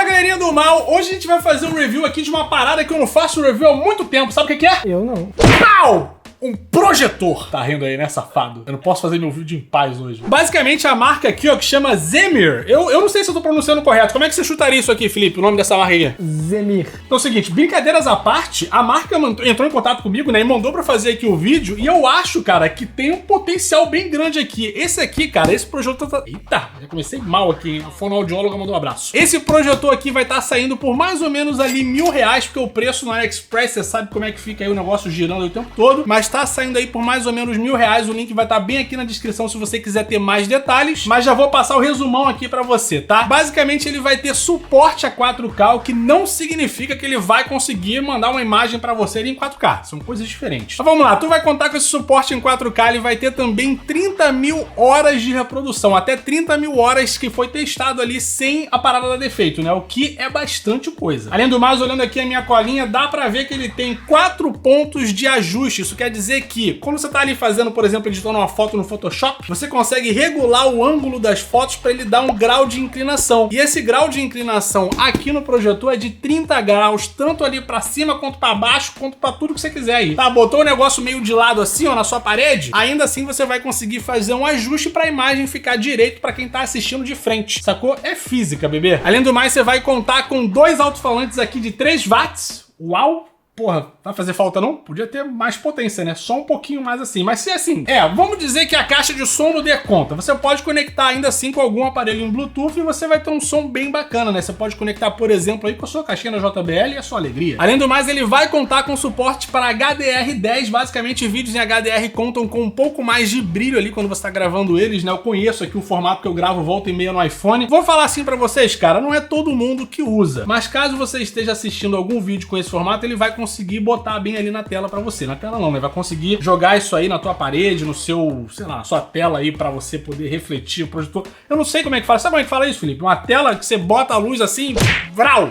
galerinha do mal, hoje a gente vai fazer um review aqui de uma parada que eu não faço review há muito tempo, sabe o que é? Eu não. Pau! Um projetor. Tá rindo aí, né, safado? Eu não posso fazer meu vídeo em paz hoje. Basicamente, a marca aqui, ó, que chama Zemir. Eu não sei se eu tô pronunciando correto. Como é que você chutaria isso aqui, Felipe? O nome dessa marca aí? Zemir. Então é o seguinte, brincadeiras à parte, a marca entrou em contato comigo, né, e mandou pra fazer aqui o vídeo, e eu acho, cara, que tem um potencial bem grande aqui. Esse aqui, cara, esse projetor tá... Eita, já comecei mal aqui, hein? A fonoaudióloga mandou um abraço. Esse projetor aqui vai estar saindo por mais ou menos ali R$1.000, porque o preço no AliExpress, você sabe como é que fica aí o negócio girando aí o tempo todo, mas tá saindo aí por mais ou menos R$1.000, o link vai estar bem aqui na descrição se você quiser ter mais detalhes, mas já vou passar o resumão aqui pra você, tá? Basicamente ele vai ter suporte a 4K, o que não significa que ele vai conseguir mandar uma imagem pra você ali em 4K, são coisas diferentes. Então vamos lá, tu vai contar com esse suporte em 4K, ele vai ter também 30.000 horas de reprodução, até 30.000 horas que foi testado ali sem a parada dar defeito, né? O que é bastante coisa. Além do mais, olhando aqui a minha colinha, dá pra ver que ele tem 4 pontos de ajuste, isso quer dizer que quando você tá ali fazendo, por exemplo, editando uma foto no Photoshop, você consegue regular o ângulo das fotos para ele dar um grau de inclinação. E esse grau de inclinação aqui no projetor é de 30 graus, tanto ali para cima, quanto para baixo, quanto para tudo que você quiser aí. Tá, botou o negócio meio de lado assim, ó, na sua parede, ainda assim você vai conseguir fazer um ajuste para a imagem ficar direito para quem tá assistindo de frente, sacou? É física, bebê. Além do mais, você vai contar com 2 alto-falantes aqui de 3 watts. Uau! Porra, vai fazer falta não? Podia ter mais potência, né? Só um pouquinho mais assim. Mas se assim, vamos dizer que a caixa de som não dê conta. Você pode conectar ainda assim com algum aparelho em Bluetooth e você vai ter um som bem bacana, né? Você pode conectar, por exemplo, aí com a sua caixinha da JBL e a sua alegria. Além do mais, ele vai contar com suporte para HDR10. Basicamente, vídeos em HDR contam com um pouco mais de brilho ali quando você tá gravando eles, né? Eu conheço aqui o formato que eu gravo volta e meia no iPhone. Vou falar assim pra vocês, cara, não é todo mundo que usa. Mas caso você esteja assistindo algum vídeo com esse formato, ele vai conseguir botar bem ali na tela pra você. Na tela não, né? Vai conseguir jogar isso aí na tua parede, no seu, sei lá, sua tela aí pra você poder refletir o projetor. Eu não sei como é que fala. Sabe como é que fala isso, Felipe? Uma tela que você bota a luz assim, vral!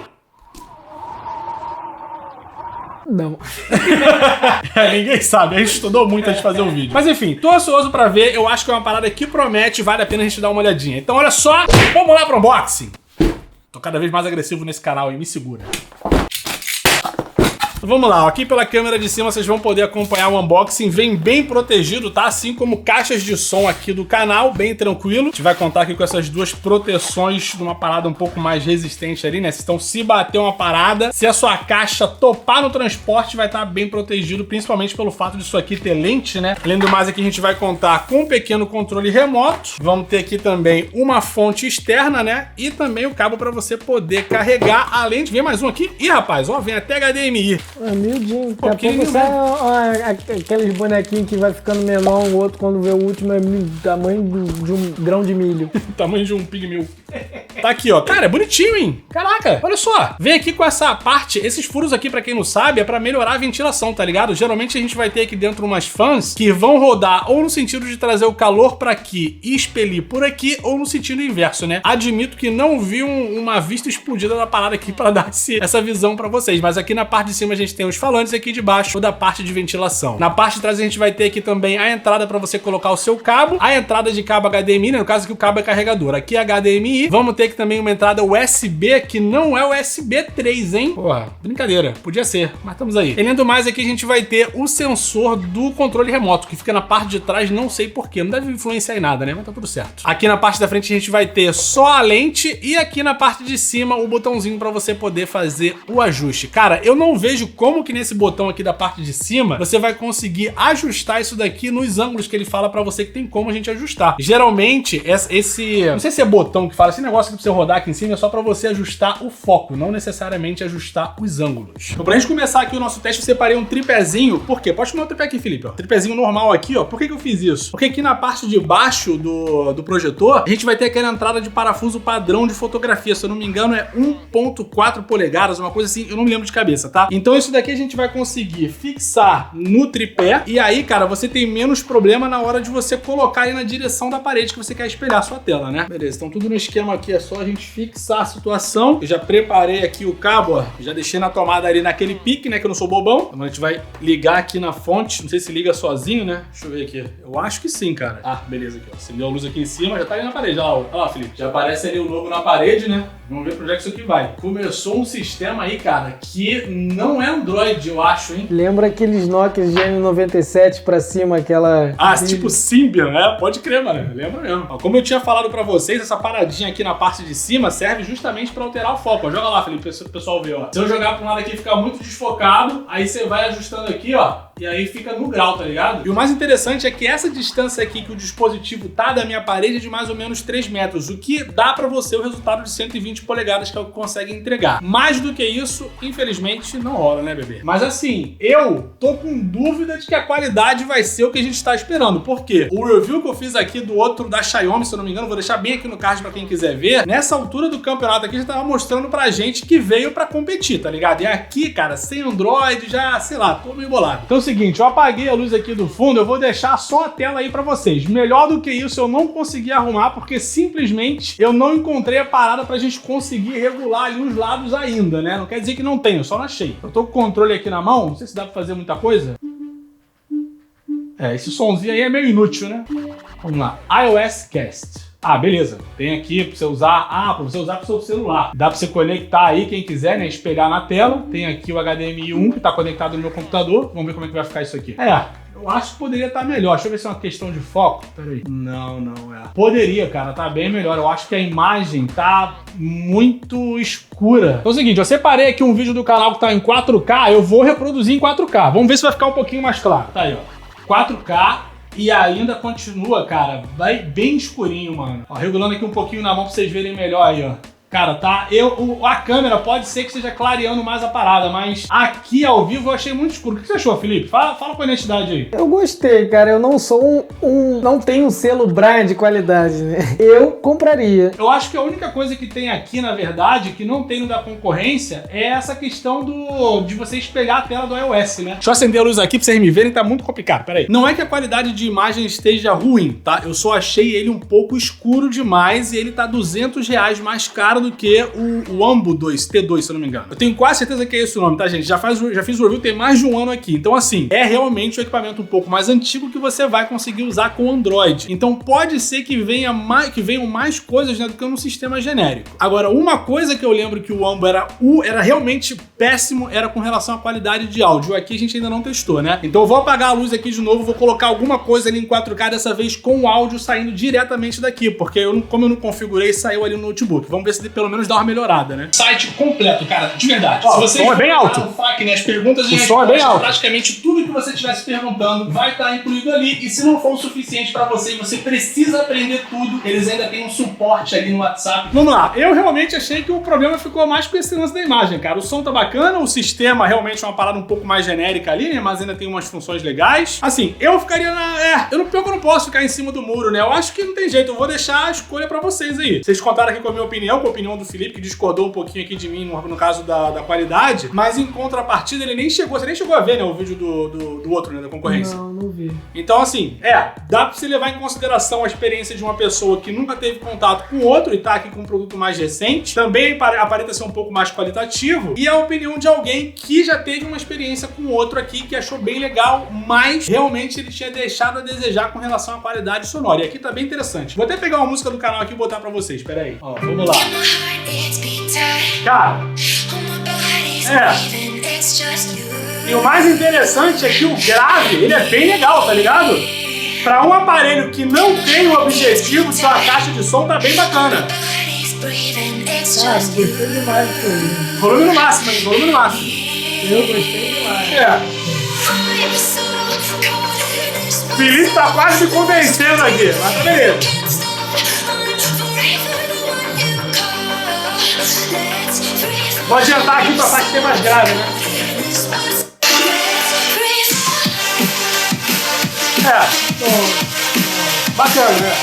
Não. Ninguém sabe, a gente estudou muito antes de fazer o vídeo. Mas enfim, tô ansioso pra ver, eu acho que é uma parada que promete, vale a pena a gente dar uma olhadinha. Então olha só, vamos lá pro unboxing. Tô cada vez mais agressivo nesse canal e me segura. Vamos lá, aqui pela câmera de cima vocês vão poder acompanhar o unboxing, vem bem protegido, tá? Assim como caixas de som aqui do canal, bem tranquilo. A gente vai contar aqui com essas 2 proteções de uma parada um pouco mais resistente ali, né? Então se bater uma parada, se a sua caixa topar no transporte, vai estar bem protegido, principalmente pelo fato disso aqui ter lente, né? Além do mais, aqui a gente vai contar com um pequeno controle remoto, vamos ter aqui também uma fonte externa, né? E também o cabo para você poder carregar, além de... Vem mais um aqui. Ih, rapaz, ó, vem até HDMI. Humildinho, daqui a pouco sai aqueles bonequinhos que vai ficando menor, o outro quando vê o último é tamanho de um grão de milho. Tamanho de um pigmeu. Tá aqui, ó. Cara, é bonitinho, hein? Caraca, olha só. Vem aqui com essa parte, esses furos aqui, pra quem não sabe, é pra melhorar a ventilação, tá ligado? Geralmente a gente vai ter aqui dentro umas fãs que vão rodar ou no sentido de trazer o calor pra aqui e expelir por aqui, ou no sentido inverso, né? Admito que não vi uma vista explodida da parada aqui pra dar essa visão pra vocês, mas aqui na parte de cima a gente tem os falantes, aqui de baixo toda a parte de ventilação. Na parte de trás a gente vai ter aqui também a entrada pra você colocar o seu cabo, a entrada de cabo HDMI, né? No caso aqui o cabo é carregador. Aqui é HDMI, vamos ter aqui também uma entrada USB, que não é USB 3, hein? Porra, brincadeira, podia ser, mas estamos aí. Além do mais, aqui a gente vai ter o sensor do controle remoto, que fica na parte de trás, não sei porquê, não deve influenciar em nada, né? Mas tá tudo certo. Aqui na parte da frente a gente vai ter só a lente e aqui na parte de cima o botãozinho pra você poder fazer o ajuste. Cara, eu não vejo como que nesse botão aqui da parte de cima você vai conseguir ajustar isso daqui nos ângulos que ele fala pra você que tem como a gente ajustar. Geralmente, não sei se é botão que fala, esse negócio que você rodar aqui em cima é só pra você ajustar o foco, não necessariamente ajustar os ângulos. Então, pra gente começar aqui o nosso teste, eu separei um tripézinho. Por quê? Pode chamar o tripé aqui, Felipe, ó. Tripézinho normal aqui, ó. Por que eu fiz isso? Porque aqui na parte de baixo do projetor, a gente vai ter aquela entrada de parafuso padrão de fotografia. Se eu não me engano, é 1.4 polegadas, uma coisa assim, eu não me lembro de cabeça, tá? Então isso daqui a gente vai conseguir fixar no tripé. E aí, cara, você tem menos problema na hora de você colocar aí na direção da parede que você quer espelhar a sua tela, né? Beleza, então tudo no esquema aqui, é só só a gente fixar a situação. Eu já preparei aqui o cabo, ó. Já deixei na tomada ali naquele pique, né? Que eu não sou bobão. Então a gente vai ligar aqui na fonte. Não sei se liga sozinho, né? Deixa eu ver aqui. Eu acho que sim, cara. Ah, beleza aqui, ó. Acendeu a luz aqui em cima, já tá ali na parede. Olha lá, Felipe. Já aparece ali o logo na parede, né? Vamos ver pra onde é que isso aqui vai. Começou um sistema aí, cara, que não é Android, eu acho, hein? Lembra aqueles Nokia GN97 pra cima, aquela... Ah, tipo Symbian, né? Pode crer, mano. Lembra mesmo. Ó, como eu tinha falado pra vocês, essa paradinha aqui na parte de cima serve justamente pra alterar o foco. Ó, joga lá, Felipe, pro pessoal ver, ó. Se eu jogar pra um lado aqui e ficar muito desfocado, aí você vai ajustando aqui, ó. E aí fica no grau, tá ligado? E o mais interessante é que essa distância aqui que o dispositivo tá da minha parede é de mais ou menos 3 metros, o que dá pra você o resultado de 120 polegadas que é o que consegue entregar. Mais do que isso, infelizmente, não rola, né, bebê? Mas assim, eu tô com dúvida de que a qualidade vai ser o que a gente tá esperando. Por quê? O review que eu fiz aqui do outro da Xiaomi, se eu não me engano, vou deixar bem aqui no card pra quem quiser ver. Nessa altura do campeonato aqui já tava mostrando pra gente que veio pra competir, tá ligado? E aqui, cara, sem Android, já, sei lá, tô meio bolado. Então é o seguinte, eu apaguei a luz aqui do fundo, eu vou deixar só a tela aí pra vocês. Melhor do que isso, eu não consegui arrumar, porque simplesmente eu não encontrei a parada pra gente conseguir regular ali os lados ainda, né? Não quer dizer que não tenho, só não achei. Eu tô com o controle aqui na mão, não sei se dá pra fazer muita coisa. Esse sonzinho aí é meio inútil, né? Vamos lá, iOS Cast. Ah, beleza. Tem aqui pra você usar, pra você usar pro seu celular. Dá pra você conectar aí, quem quiser, né? Espelhar na tela. Tem aqui o HDMI 1 que tá conectado no meu computador. Vamos ver como é que vai ficar isso aqui. Eu acho que poderia estar melhor. Deixa eu ver se é uma questão de foco. Pera aí. Não é. Poderia, cara. Tá bem melhor. Eu acho que a imagem tá muito escura. Então é o seguinte, eu separei aqui um vídeo do canal que tá em 4K. Eu vou reproduzir em 4K. Vamos ver se vai ficar um pouquinho mais claro. Tá aí, ó. 4K. E ainda continua, cara, vai bem escurinho, mano. Ó, regulando aqui um pouquinho na mão pra vocês verem melhor aí, ó. Cara, tá? A câmera pode ser que esteja clareando mais a parada, mas aqui ao vivo eu achei muito escuro. O que você achou, Felipe? Fala com a honestidade aí. Eu gostei, cara. Eu não sou não tenho um selo Brian de qualidade, né? Eu compraria. Eu acho que a única coisa que tem aqui, na verdade, que não tem no da concorrência, é essa questão de você espelhar a tela do iOS, né? Deixa eu acender a luz aqui pra vocês me verem, tá muito complicado. Pera aí. Não é que a qualidade de imagem esteja ruim, tá? Eu só achei ele um pouco escuro demais e ele tá R$200 mais caro do que o Ambo 2, T2, se eu não me engano. Eu tenho quase certeza que é esse o nome, tá, gente? Já fiz o review tem mais de um ano aqui. Então, assim, é realmente um equipamento um pouco mais antigo que você vai conseguir usar com Android. Então, pode ser que venham mais coisas, né, do que no sistema genérico. Agora, uma coisa que eu lembro que o Ambo era realmente péssimo, era com relação à qualidade de áudio. Aqui a gente ainda não testou, né? Então, eu vou apagar a luz aqui de novo, vou colocar alguma coisa ali em 4K, dessa vez com o áudio saindo diretamente daqui, porque como eu não configurei, saiu ali no notebook. Vamos ver se pelo menos dá uma melhorada, né? Site completo, cara, de verdade. Se você o som é bem alto. No FAQ, né, as perguntas e som é bem alto. Praticamente tudo que você estivesse perguntando vai estar incluído ali. E se não for o suficiente pra você e você precisa aprender tudo, eles ainda têm um suporte ali no WhatsApp. Vamos lá. Eu realmente achei que o problema ficou mais com esse lance da imagem, cara. O som tá bacana, o sistema realmente é uma parada um pouco mais genérica ali, né? Mas ainda tem umas funções legais. Assim, eu ficaria eu não posso ficar em cima do muro, né? Eu acho que não tem jeito. Eu vou deixar a escolha pra vocês aí. Vocês contaram aqui com a minha opinião, com a opinião do Felipe, que discordou um pouquinho aqui de mim no caso da qualidade, mas em contrapartida você nem chegou a ver, né, o vídeo do outro, né, da concorrência. Não vi. Então, assim, dá pra você levar em consideração a experiência de uma pessoa que nunca teve contato com outro e tá aqui com um produto mais recente, também aparenta ser um pouco mais qualitativo, e a opinião de alguém que já teve uma experiência com outro aqui, que achou bem legal, mas realmente ele tinha deixado a desejar com relação à qualidade sonora. E aqui tá bem interessante. Vou até pegar uma música do canal aqui e botar pra vocês, pera aí. Ó, vamos lá. Cara, e o mais interessante é que o grave, ele é bem legal, tá ligado? Pra um aparelho que não tem o objetivo, sua caixa de som tá bem bacana. Cara, gostei demais disso aí. Volume no máximo, hein? Volume no máximo. Eu gostei demais. O Felipe tá quase me convencendo aqui, mas tá beleza. Vou adiantar aqui pra parte que tem mais grave, né? Bacana, né?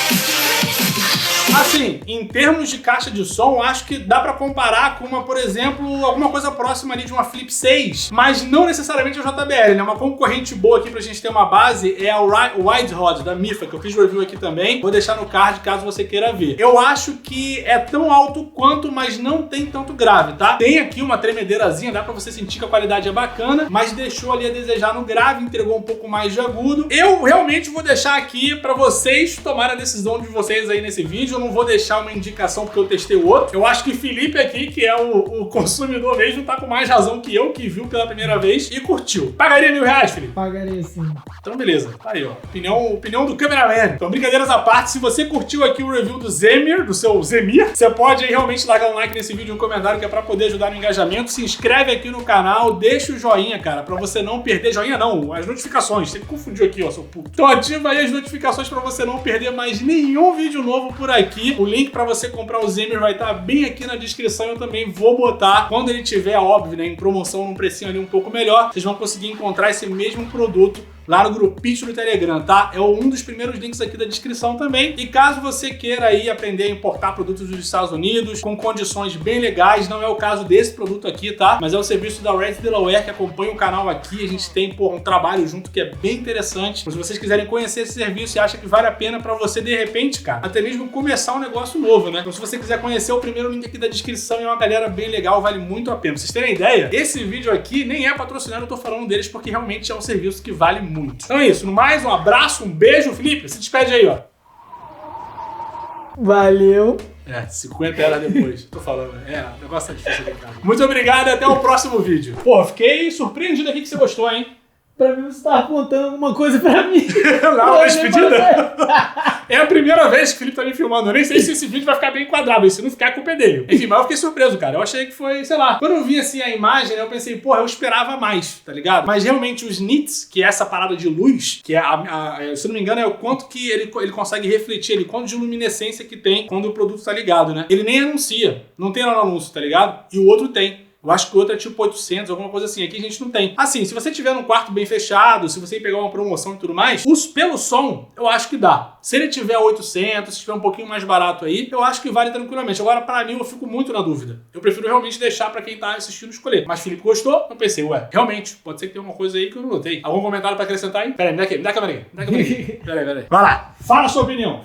Assim, em termos de caixa de som, acho que dá pra comparar com uma, por exemplo, alguma coisa próxima ali de uma Philips 6, mas não necessariamente a JBL, né? Uma concorrente boa aqui pra gente ter uma base é a Wide Rod, da Mifa, que eu fiz review aqui também. Vou deixar no card caso você queira ver. Eu acho que é tão alto quanto, mas não tem tanto grave, tá? Tem aqui uma tremedeirazinha, dá pra você sentir que a qualidade é bacana, mas deixou ali a desejar no grave, entregou um pouco mais de agudo. Eu realmente vou deixar aqui pra vocês tomarem a decisão de vocês aí nesse vídeo. Eu não vou deixar uma indicação porque eu testei o outro. Eu acho que Felipe aqui, que é o consumidor mesmo, tá com mais razão que eu, que viu pela primeira vez e curtiu. Pagaria R$1.000, Felipe? Pagaria sim. Então beleza, tá aí ó, opinião do cameraman. Então brincadeiras à parte, se você curtiu aqui o review do Zemir, do seu Zemir, você pode aí realmente largar um like nesse vídeo, um comentário que é pra poder ajudar no engajamento. Se inscreve aqui no canal, deixa o joinha, cara, pra você não perder, joinha não, as notificações, você confundiu aqui ó, seu puto. Então ativa aí as notificações pra você não perder mais nenhum vídeo novo por aqui. O link pra você comprar o Zemir vai estar bem aqui na descrição, eu também vou botar quando ele tiver, óbvio, né, em promoção, num precinho ali um pouco melhor, vocês vão conseguir encontrar esse mesmo produto lá no grupinho do Telegram, tá? É um dos primeiros links aqui da descrição também. E caso você queira aí aprender a importar produtos dos Estados Unidos com condições bem legais, não é o caso desse produto aqui, tá? Mas é o serviço da Red Delaware que acompanha o canal aqui. A gente tem, pô, um trabalho junto que é bem interessante. Se vocês quiserem conhecer esse serviço e acha que vale a pena pra você, de repente, cara, até mesmo começar um negócio novo, né? Então se você quiser conhecer, o primeiro link aqui da descrição é uma galera bem legal, vale muito a pena. Pra vocês terem ideia, esse vídeo aqui nem é patrocinado, eu tô falando deles porque realmente é um serviço que vale muito. Então é isso, no mais, um abraço, um beijo. Felipe, se despede aí, ó. Valeu. 50 horas depois. Tô falando, o negócio é difícil ali, cara. Muito obrigado e até o próximo vídeo. Pô, fiquei surpreendido aqui que você gostou, hein? Pra mim você tava apontando alguma coisa pra mim. Não, a despedida? É a primeira vez que o Felipe tá me filmando. Eu nem sei se esse vídeo vai ficar bem enquadrado. E se não ficar, a culpa é dele. Enfim, mas eu fiquei surpreso, cara. Eu achei que foi, sei lá. Quando eu vi assim a imagem, eu pensei, porra, eu esperava mais, tá ligado? Mas realmente os nits, que é essa parada de luz, que é se eu não me engano, é o quanto que ele consegue refletir ali, quanto de luminescência que tem quando o produto tá ligado, né? Ele nem anuncia. Não tem lá no anúncio, tá ligado? E o outro tem. Eu acho que o outro é tipo 800, alguma coisa assim. Aqui a gente não tem. Assim, se você tiver num quarto bem fechado, se você pegar uma promoção e tudo mais, pelo som, eu acho que dá. Se ele tiver 800, se tiver um pouquinho mais barato aí, eu acho que vale tranquilamente. Agora, pra mim, eu fico muito na dúvida. Eu prefiro realmente deixar pra quem tá assistindo escolher. Mas Felipe gostou, eu pensei, ué, realmente, pode ser que tenha alguma coisa aí que eu não notei. Algum comentário pra acrescentar aí? Pera aí, me dá a câmera aí. Pera aí. Vai lá, fala a sua opinião,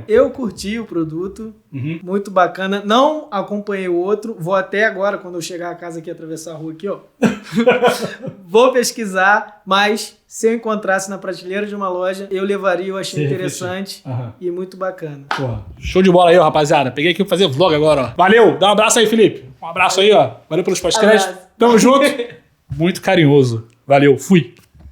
Eu curti o produto, muito bacana. Não acompanhei o outro, vou até agora, quando eu chegar a casa aqui, atravessar a rua aqui, ó. Vou pesquisar, mas se eu encontrasse na prateleira de uma loja, eu levaria, eu achei interessante e muito bacana. Porra, show de bola aí, ó, rapaziada. Peguei aqui pra fazer vlog agora, ó. Valeu, dá um abraço aí, Felipe. Um abraço aí, ó. Valeu pelos podcasts. Tamo junto. Muito carinhoso. Valeu, fui.